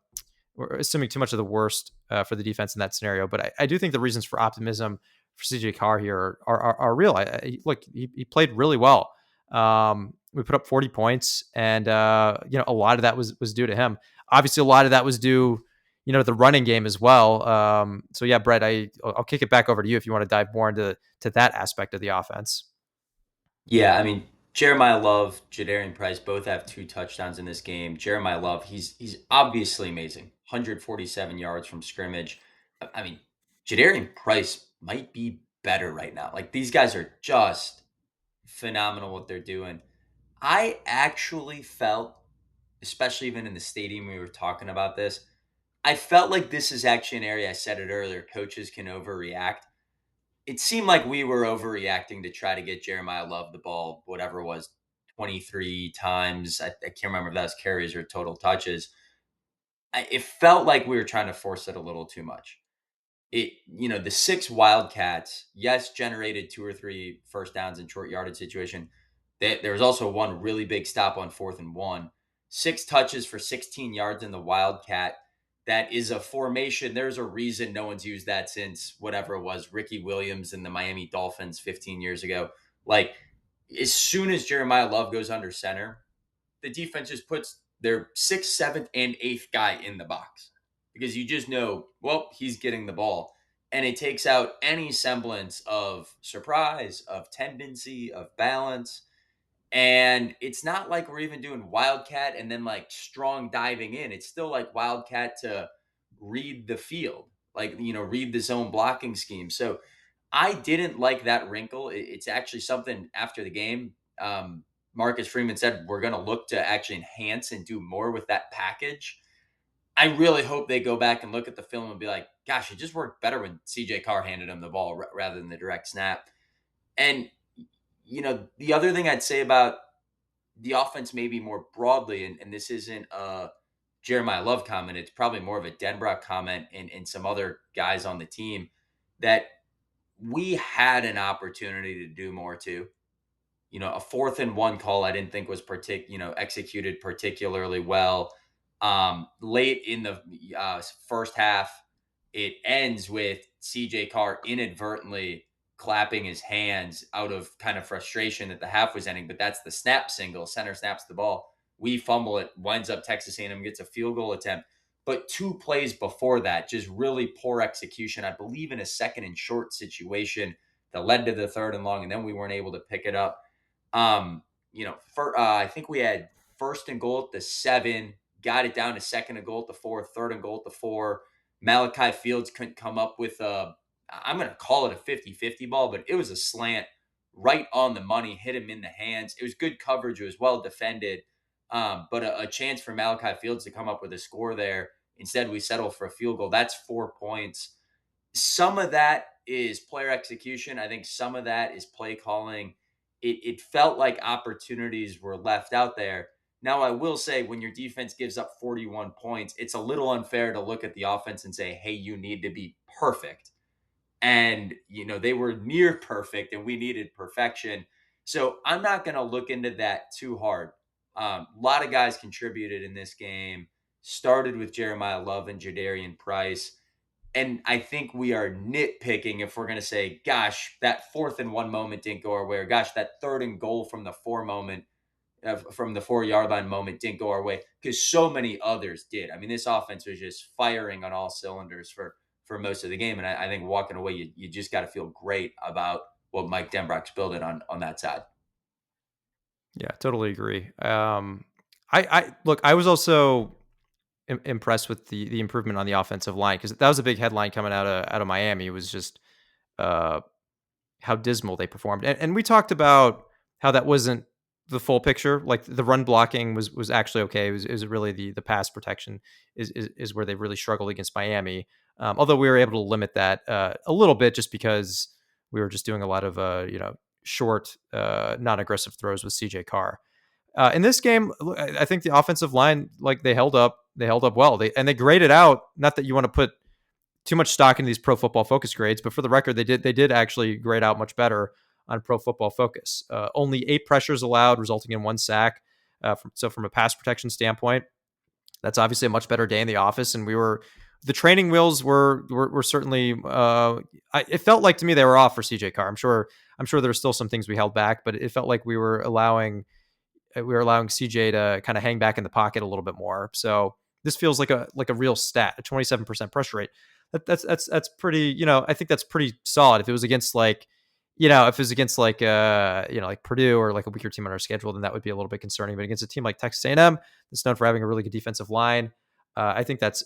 assuming too much of the worst for the defense in that scenario. But I do think the reasons for optimism for CJ Carr here are real. Look, he played really well. We put up 40 points, and a lot of that was due to him. Obviously, a lot of that was due, the running game as well. So yeah, Brett, I'll kick it back over to you if you want to dive more into that aspect of the offense. Yeah, I mean, Jeremiah Love, Jadarian Price both have 2 touchdowns in this game. Jeremiah Love, he's obviously amazing. 147 yards from scrimmage. I mean, Jadarian Price might be better right now. Like these guys are just phenomenal what they're doing. I actually felt, especially even in the stadium, we were talking about this. I felt like this is actually an area, I said it earlier, coaches can overreact. It seemed like we were overreacting to try to get Jeremiah Love the ball, whatever it was, 23 times. I can't remember if that was carries or total touches. It felt like we were trying to force it a little too much. The 6 Wildcats, yes, generated 2 or 3 first downs in short yardage situation. There was also one really big stop on 4th and 1. 6 touches for 16 yards in the Wildcat. That is a formation. There's a reason no one's used that since whatever it was, Ricky Williams and the Miami Dolphins 15 years ago. Like, as soon as Jeremiah Love goes under center, the defense just puts their 6th, 7th, and 8th guy in the box because you just know, well, he's getting the ball. And it takes out any semblance of surprise, of tendency, of balance. And it's not like we're even doing Wildcat and then like strong diving in. It's still like Wildcat to read the field, like, read the zone blocking scheme. So I didn't like that wrinkle. It's actually something after the game. Marcus Freeman said we're going to look to actually enhance and do more with that package. I really hope they go back and look at the film and be like, gosh, it just worked better when CJ Carr handed him the ball rather than the direct snap. And, the other thing I'd say about the offense, maybe more broadly, and this isn't a Jeremiah Love comment, it's probably more of a Denbrock comment and some other guys on the team, that we had an opportunity to do more too. A 4th and 1 call I didn't think was executed particularly well. Late in the first half, it ends with CJ Carr inadvertently clapping his hands out of kind of frustration that the half was ending. But that's the snap single. Center snaps the ball. We fumble it, winds up Texas A&M gets a field goal attempt. But 2 plays before that, just really poor execution. I believe in a 2nd and short situation that led to the 3rd and long, and then we weren't able to pick it up. I think we had 1st and goal at the 7, got it down to 2nd and goal at the 4, 3rd and goal at the 4. Malachi Fields couldn't come up with I'm going to call it a 50-50 ball, but it was a slant right on the money, hit him in the hands. It was good coverage. It was well defended. But a chance for Malachi Fields to come up with a score there. Instead, we settle for a field goal. That's 4 points. Some of that is player execution. I think some of that is play calling. It felt like opportunities were left out there. Now, I will say, when your defense gives up 41 points, it's a little unfair to look at the offense and say, hey, you need to be perfect. And, they were near perfect and we needed perfection. So I'm not going to look into that too hard. A lot of guys contributed in this game, started with Jeremiah Love and Jadarian Price. And I think we are nitpicking if we're going to say, gosh, that 4th and 1 moment didn't go our way, or gosh, that 3rd and goal from the 4-yard line moment didn't go our way, because so many others did. I mean, this offense was just firing on all cylinders for most of the game. And I think walking away, you just got to feel great about what Mike Denbrock's building on that side. Yeah, totally agree. I look, I was also impressed with the improvement on the offensive line, because that was a big headline coming out of Miami. It was just uh, how dismal they performed. And we talked about how that wasn't the full picture. Like the run blocking was actually okay. It was really the pass protection is where they really struggled against Miami. Although we were able to limit that a little bit just because we were just doing a lot of short, non-aggressive throws with CJ Carr. In this game, I think the offensive line, like they held up. They held up well. They graded out. Not that you want to put too much stock into these Pro Football Focus grades, but for the record, they did actually grade out much better on Pro Football Focus. Only 8 pressures allowed, resulting in 1 sack. So from a pass protection standpoint, that's obviously a much better day in the office. And the training wheels were certainly. It felt like to me they were off for CJ Carr. I'm sure there's still some things we held back, but it felt like we were allowing CJ to kind of hang back in the pocket a little bit more. So this feels like a real stat, a 27% pressure rate. That's pretty, I think that's pretty solid. If it was against like Purdue or like a weaker team on our schedule, then that would be a little bit concerning. But against a team like Texas A&M, that's known for having a really good defensive line, I think that's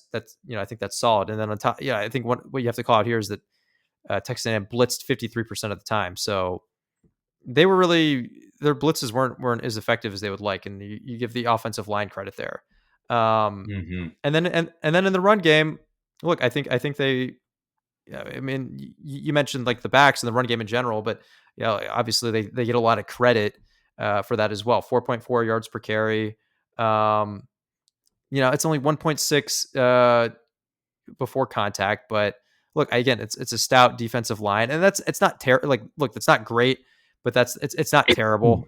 solid. And then on top, I think what you have to call out here is that Texas A&M blitzed 53% of the time. So they were really their blitzes weren't as effective as they would like, and you give the offensive line credit there. Um, Hmm. and then in the run game, look, I think they. Yeah, I mean, you mentioned like the backs and the run game in general, but obviously they get a lot of credit for that as well. 4.4 yards per carry. Um, it's only 1.6 before contact, but look, again, it's a stout defensive line, and it's not like look, that's not great, but it's not terrible.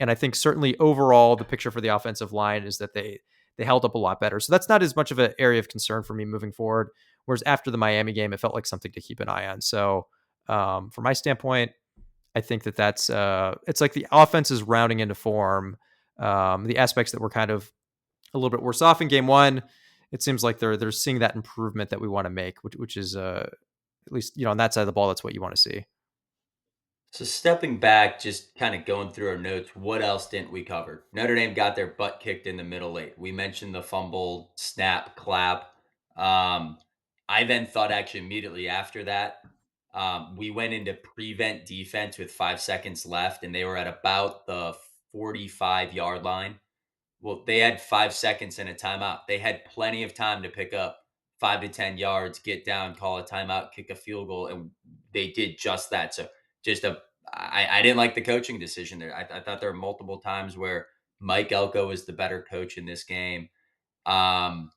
And I think certainly overall the picture for the offensive line is that they held up a lot better. So that's not as much of an area of concern for me moving forward. Whereas after the Miami game, it felt like something to keep an eye on. So from my standpoint, I think that's it's like the offense is rounding into form. The aspects that were kind of a little bit worse off in game one, it seems like they're seeing that improvement that we want to make, which is at least on that side of the ball, that's what you want to see. So stepping back, just kind of going through our notes, what else didn't we cover? Notre Dame got their butt kicked in the middle late. We mentioned the fumble, snap, clap. Um, I then thought actually immediately after that, we went into prevent defense with 5 seconds left, and they were at about the 45-yard line. Well, they had 5 seconds and a timeout. They had plenty of time to pick up 5 to 10 yards, get down, call a timeout, kick a field goal, and they did just that. So just I didn't like the coaching decision there. I thought there were multiple times where Mike Elko was the better coach in this game. Um,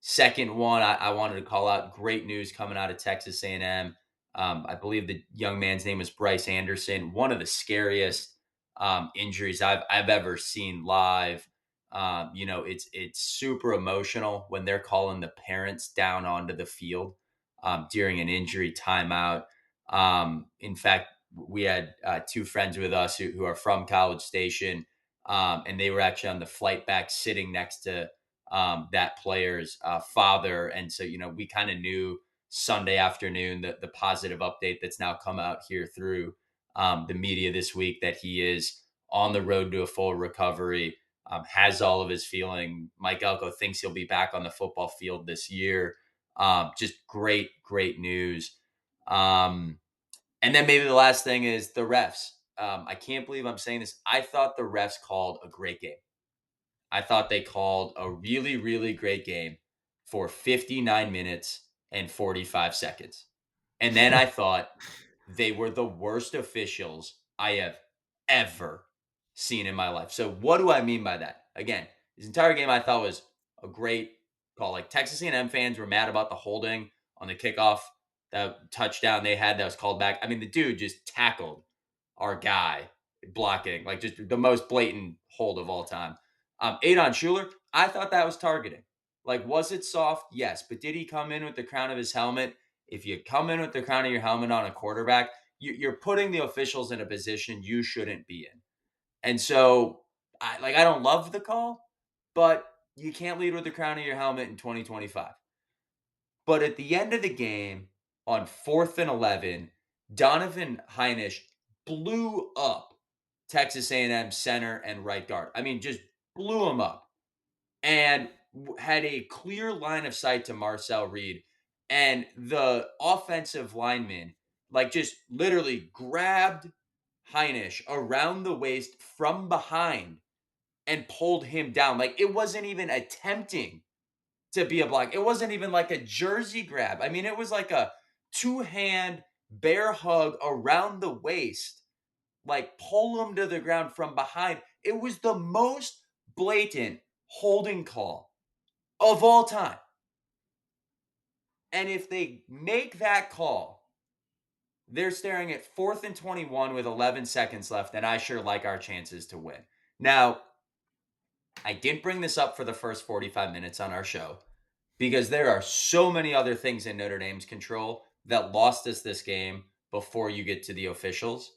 Second one, I wanted to call out great news coming out of Texas A&M. I believe the young man's name was Bryce Anderson. One of the scariest injuries I've ever seen live. It's super emotional when they're calling the parents down onto the field during an injury timeout. In fact, we had 2 friends with us who are from College Station, and they were actually on the flight back sitting next to that player's father. And so, we kind of knew Sunday afternoon that the positive update that's now come out here through the media this week that he is on the road to a full recovery, has all of his feeling. Mike Elko thinks he'll be back on the football field this year. Just great, great news. Um, and then maybe the last thing is the refs. I can't believe I'm saying this. I thought the refs called a great game. I thought they called a really, really great game for 59 minutes and 45 seconds. And then I thought they were the worst officials I have ever seen in my life. So what do I mean by that? Again, this entire game I thought was a great call. Like Texas A&M fans were mad about the holding on the kickoff, that touchdown they had that was called back. I mean, the dude just tackled our guy blocking, like just the most blatant hold of all time. Adon Schuler, I thought that was targeting. Like, was it soft? Yes. But did he come in with the crown of his helmet? If you come in with the crown of your helmet on a quarterback, you're putting the officials in a position you shouldn't be in. And so, I don't love the call, but you can't lead with the crown of your helmet in 2025. But at the end of the game, on 4th and 11, Donovan Heinisch blew up Texas A&M center and right guard. I mean, just blew him up and had a clear line of sight to Marcel Reed. And the offensive lineman like just literally grabbed Heinisch around the waist from behind and pulled him down. Like it wasn't even attempting to be a block. It wasn't even like a jersey grab. I mean, it was like a two-hand bear hug around the waist, like pull him to the ground from behind. It was the most blatant holding call of all time. And if they make that call, they're staring at 4th and 21 with 11 seconds left, and I sure like our chances to win. Now, I didn't bring this up for the first 45 minutes on our show because there are so many other things in Notre Dame's control that lost us this game before you get to the officials.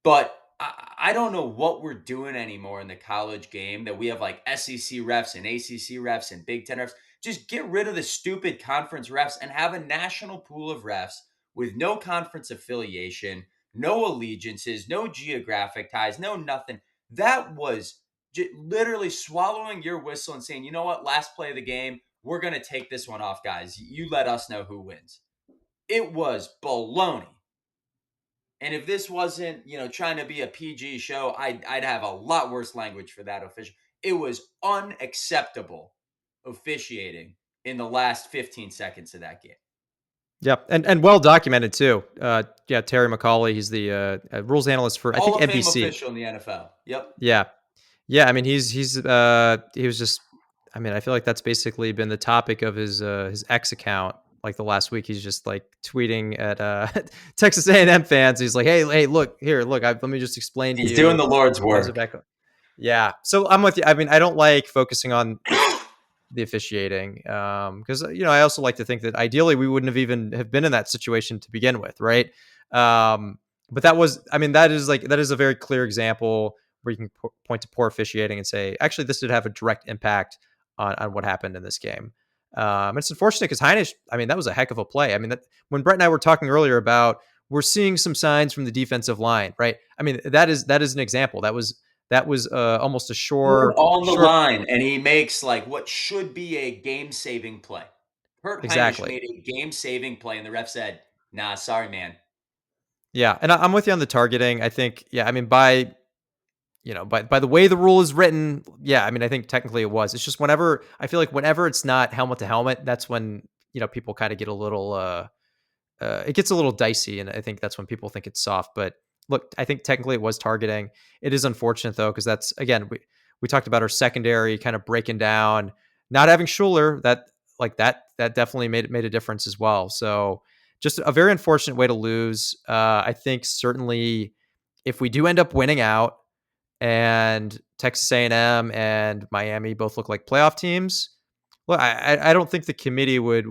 But I don't know what we're doing anymore in the college game that we have like SEC refs and ACC refs and Big Ten refs. Just get rid of the stupid conference refs and have a national pool of refs with no conference affiliation, no allegiances, no geographic ties, no nothing. That was literally swallowing your whistle and saying, you know what, last play of the game, we're going to take this one off, guys. You let us know who wins. It was baloney. And if this wasn't, trying to be a PG show, I'd have a lot worse language for that official. It was unacceptable officiating in the last 15 seconds of that game. Yep, and well documented too. Yeah, Terry McCauley, he's the rules analyst for I Hall think of Fame NBC. official in the NFL. Yep. Yeah, yeah. I mean, he was just. I mean, I feel like that's basically been the topic of his X account. Like the last week, he's just like tweeting at Texas A&M fans. He's like, hey, look here, look. Let me just explain to He's doing you the Lord's why is it work. back. Yeah, so I'm with you. I mean, I don't like focusing on the officiating because I also like to think that ideally we wouldn't have even have been in that situation to begin with, right? But that was, I mean, that is a very clear example where you can point to poor officiating and say, actually, this did have a direct impact on what happened in this game. It's unfortunate because Heinisch, I mean, that was a heck of a play. I mean, when Brett and I were talking earlier about we're seeing some signs from the defensive line, right? I mean, that is an example. That was almost a Good sure on the short. line, and he makes like what should be a game-saving play. Kurt Heinisch Exactly. made a game-saving play, and the ref said, "Nah, sorry, man." Yeah, and I'm with you on the targeting. I think, yeah, I mean, by the way the rule is written, yeah, I mean, I think technically it was. It's just whenever it's not helmet to helmet, that's when people kind of get a little it gets a little dicey, and I think that's when people think it's soft. But look, I think technically it was targeting. It is unfortunate though, because that's again we talked about our secondary kind of breaking down, not having Schuler. That definitely made a difference as well. So just a very unfortunate way to lose. I think certainly if we do end up winning out, and Texas A&M and Miami both look like playoff teams. Well, I don't think the committee would.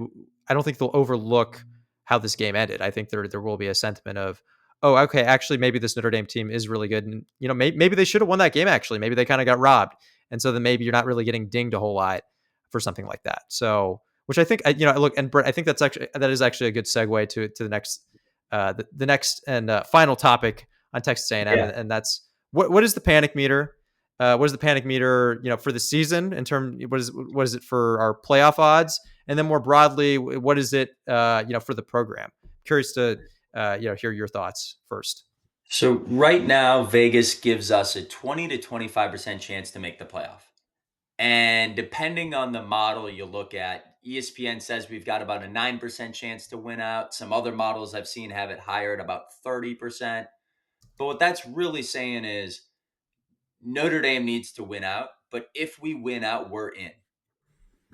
I don't think they'll overlook how this game ended. I think there will be a sentiment of, oh, okay, actually, maybe this Notre Dame team is really good, and maybe they should have won that game. Actually, maybe they kind of got robbed, and so then maybe you're not really getting dinged a whole lot for something like that. So, which I think look, and Brett, I think that is actually a good segue to the next the next and final topic on Texas A&M, Yeah. and that's what is the panic meter? What is the panic meter, for the season in terms? What is it for our playoff odds? And then more broadly, what is it, for the program? Curious to, hear your thoughts first. So right now, Vegas gives us a 20 to 25% chance to make the playoff. And depending on the model you look at, ESPN says we've got about a 9% chance to win out. Some other models I've seen have it higher at about 30%. But what that's really saying is Notre Dame needs to win out. But if we win out, we're in.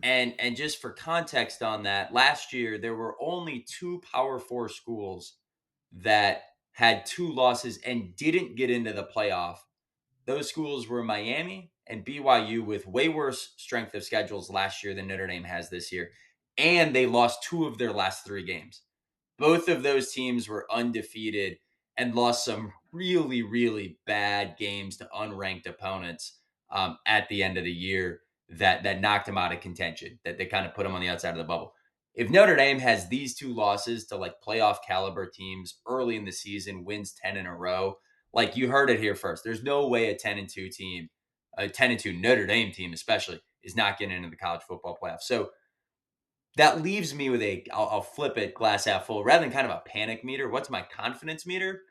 And just for context on that, last year there were only two Power Four schools that had two losses and didn't get into the playoff. Those schools were Miami and BYU with way worse strength of schedules last year than Notre Dame has this year. And they lost two of their last three games. Both of those teams were undefeated and lost some really, really bad games to unranked opponents at the end of the year that knocked them out of contention, that they kind of put them on the outside of the bubble. If Notre Dame has these two losses to like playoff caliber teams early in the season, wins 10 in a row, like you heard it here first, there's no way a 10-2 team, a 10-2 Notre Dame team especially, is not getting into the college football playoff. So that leaves me with I'll flip it glass half full rather than kind of a panic meter. What's my confidence meter?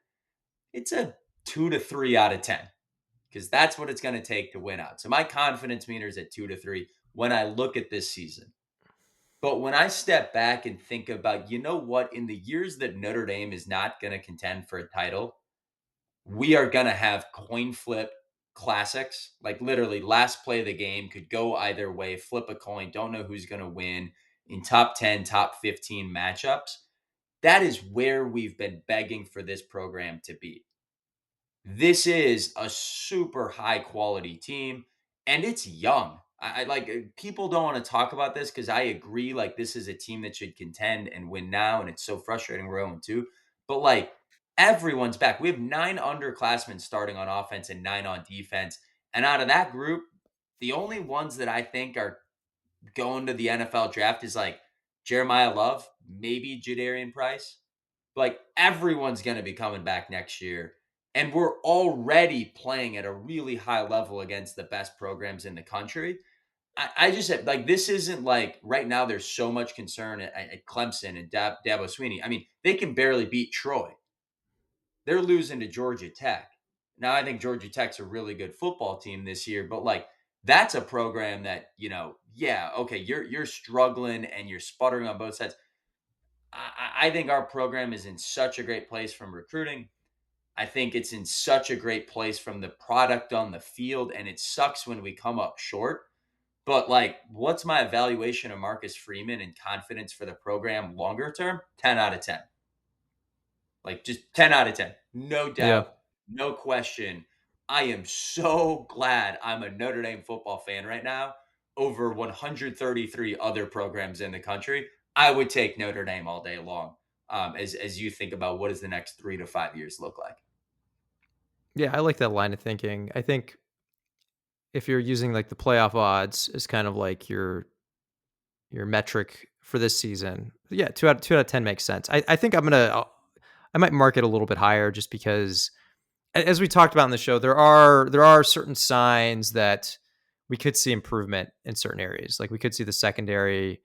It's a 2 to 3 out of 10 because that's what it's going to take to win out. So my confidence meter is at 2 to 3 when I look at this season. But when I step back and think about, you know what, in the years that Notre Dame is not going to contend for a title, we are going to have coin flip classics. Like literally, last play of the game could go either way, flip a coin, don't know who's going to win in top 10, top 15 matchups. That is where we've been begging for this program to be. This is a super high quality team and it's young. I like people don't want to talk about this because I agree. Like, this is a team that should contend and win now. And it's so frustrating we're 0-2. But like, everyone's back. We have 9 underclassmen starting on offense and 9 on defense. And out of that group, the only ones that I think are going to the NFL draft is like Jeremiah Love, maybe Jadarian Price. Like, everyone's going to be coming back next year. And we're already playing at a really high level against the best programs in the country. I just said, like, this isn't like right now, there's so much concern at Clemson and Dabo Sweeney. I mean, they can barely beat Troy. They're losing to Georgia Tech. Now, I think Georgia Tech's a really good football team this year, but like, that's a program that, yeah, okay, you're struggling and you're sputtering on both sides. I think our program is in such a great place from recruiting. I think it's in such a great place from the product on the field, and it sucks when we come up short. But like, what's my evaluation of Marcus Freeman and confidence for the program longer term? 10 out of 10. Like, just 10 out of 10. No Yeah. doubt, no question. I am so glad I'm a Notre Dame football fan right now over 133 other programs in the country. I would take Notre Dame all day long, as you think about what does the next 3 to 5 years look like. Yeah, I like that line of thinking. I think if you're using like the playoff odds as kind of like your metric for this season, yeah, 2 out of 10 makes sense. I think I might mark it a little bit higher just because, as we talked about in the show, there are certain signs that we could see improvement in certain areas. Like we could see the secondary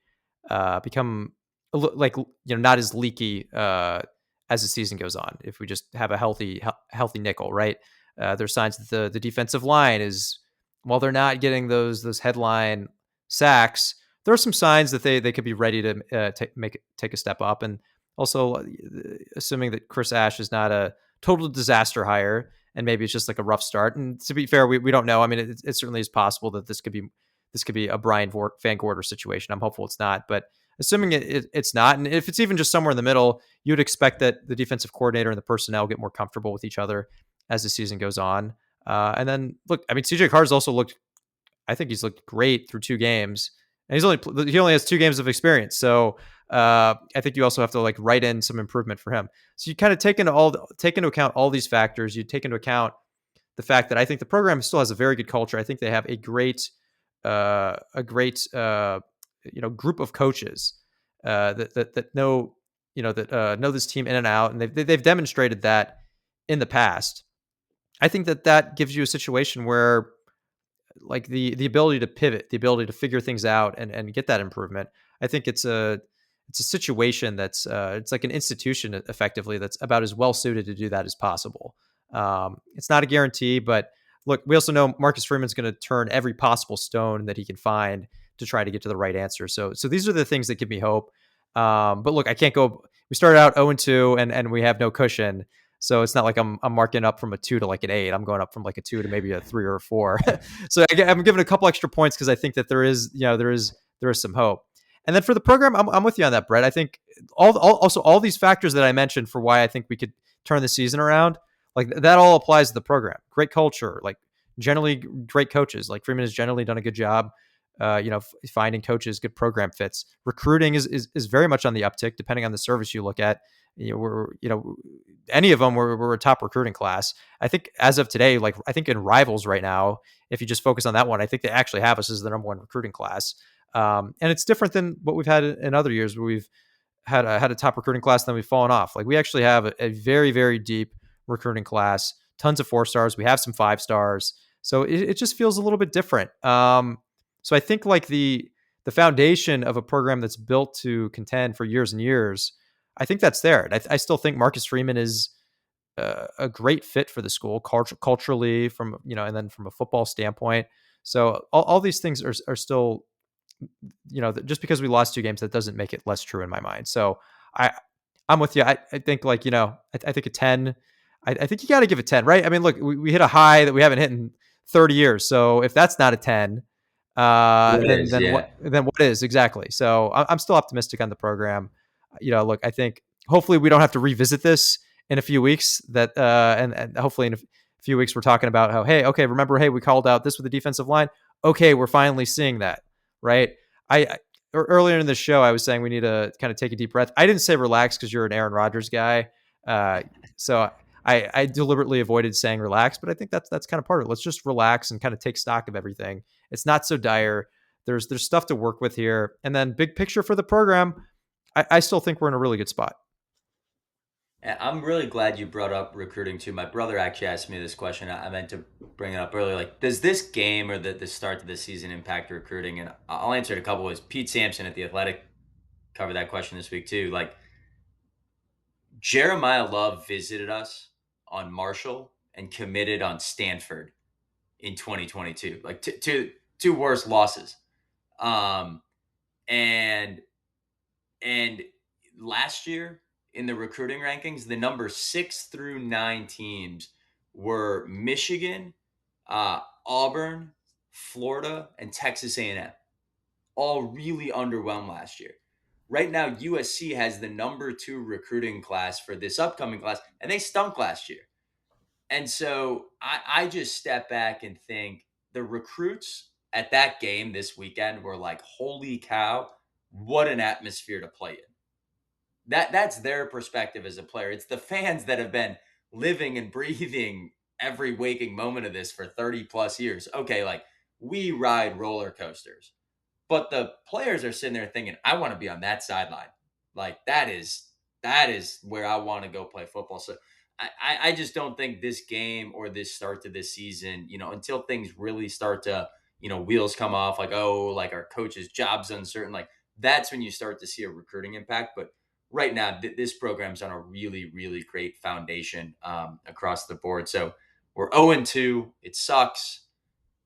become not as leaky as the season goes on. If we just have a healthy nickel, right? There's signs that the defensive line is, while they're not getting those headline sacks, there are some signs that they could be ready to take a step up. And also, assuming that Chris Ash is not a total disaster hire, and maybe it's just like a rough start. And to be fair, we don't know. I mean, it certainly is possible that this could be a Brian Van Gorder situation. I'm hopeful it's not, but assuming it's not, and if it's even just somewhere in the middle, you'd expect that the defensive coordinator and the personnel get more comfortable with each other as the season goes on. And then look, I mean, CJ Carr's also looked. I think he's looked great through 2 games, and he only has 2 games of experience. So I think you also have to like write in some improvement for him. So you kind of take into account all these factors. You take into account the fact that I think the program still has a very good culture. I think they have a great group of coaches that know know this team in and out, and they've demonstrated that in the past. I think that gives you a situation where like the ability to pivot, the ability to figure things out and get that improvement. I think it's a situation that's it's like an institution effectively that's about as well suited to do that as possible. It's not a guarantee, but look, we also know Marcus Freeman's going to turn every possible stone that he can find to try to get to the right answer. So these are the things that give me hope. But look, I can't go. We started out 0-2 and we have no cushion. So it's not like I'm marking up from a 2 to like an 8. I'm going up from like a 2 to maybe a 3 or a 4. So I'm giving a couple extra points because I think that there is some hope. And then for the program, I'm with you on that, Brett. I think all these factors that I mentioned for why I think we could turn the season around, like that all applies to the program. Great culture, like generally great coaches. Like Freeman has generally done a good job, finding coaches, good program fits. Recruiting is very much on the uptick, depending on the service you look at. Any of them were a top recruiting class. I think as of today, like I think in Rivals right now, if you just focus on that one, I think they actually have us as the number 1 recruiting class. And it's different than what we've had in other years where we've had a top recruiting class, then we've fallen off. Like we actually have a very, very deep recruiting class, tons of 4 stars. We have some 5 stars. So it just feels a little bit different. So I think like the the foundation of a program that's built to contend for years and years, I think that's there. And I still think Marcus Freeman is a great fit for the school culturally, from and then from a football standpoint. So all these things are still, just because we lost 2 games, that doesn't make it less true in my mind. So I I'm with you. I think, like, I think a 10. I think you got to give it 10, right? I mean, look, we hit a high that we haven't hit in 30 years. So if that's not a 10, What then is, yeah. what is exactly? So I'm still optimistic on the program. Look, I think hopefully we don't have to revisit this in a few weeks. And hopefully in a few weeks we're talking about how, hey, okay, remember, hey, we called out this with the defensive line. Okay, we're finally seeing that, right? I Earlier in the show I was saying we need to kind of take a deep breath. I didn't say relax because you're an Aaron Rodgers guy, so I deliberately avoided saying relax, but I think that's kind of part of it. Let's just relax and kind of take stock of everything. It's not so dire. There's stuff to work with here, and then big picture for the program, I still think we're in a really good spot. And I'm really glad you brought up recruiting too. My brother actually asked me this question. I meant to bring it up earlier. Like, does this game or the start to the season impact recruiting? And I'll answer it a couple ways. Pete Sampson at The Athletic covered that question this week too. Like, Jeremiah Love visited us on Marshall and committed on Stanford in 2022. Like, two worst losses. Um, and And last year in the recruiting rankings, the number 6 through 9 teams were Michigan, Auburn, Florida, and Texas A&M. All really underwhelmed last year. Right now, USC has the number 2 recruiting class for this upcoming class, and they stunk last year. And so I just step back and think the recruits at that game this weekend were like, holy cow, what an atmosphere to play in. That's their perspective as a player. It's the fans that have been living and breathing every waking moment of this for 30 plus years. Okay, like, we ride roller coasters. But the players are sitting there thinking, I want to be on that sideline. Like, that is where I want to go play football. So I just don't think this game or this start to this season, until things really start to, wheels come off, like, oh, like our coach's job's uncertain, like, that's when you start to see a recruiting impact. But right now, this program's on a really, really great foundation across the board. So we're 0-2. It sucks.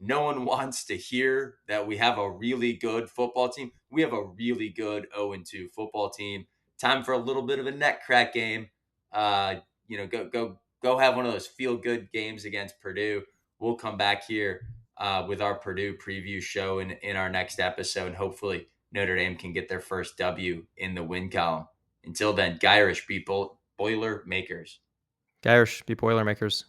No one wants to hear that we have a really good football team. We have a really good 0-2 football team. Time for a little bit of a neck crack game. Go have one of those feel good games against Purdue. We'll come back here with our Purdue preview show in our next episode. And hopefully Notre Dame can get their first W in the win column. Until then, Gyrish, be Boiler makers. Gyrish, be Boilermakers.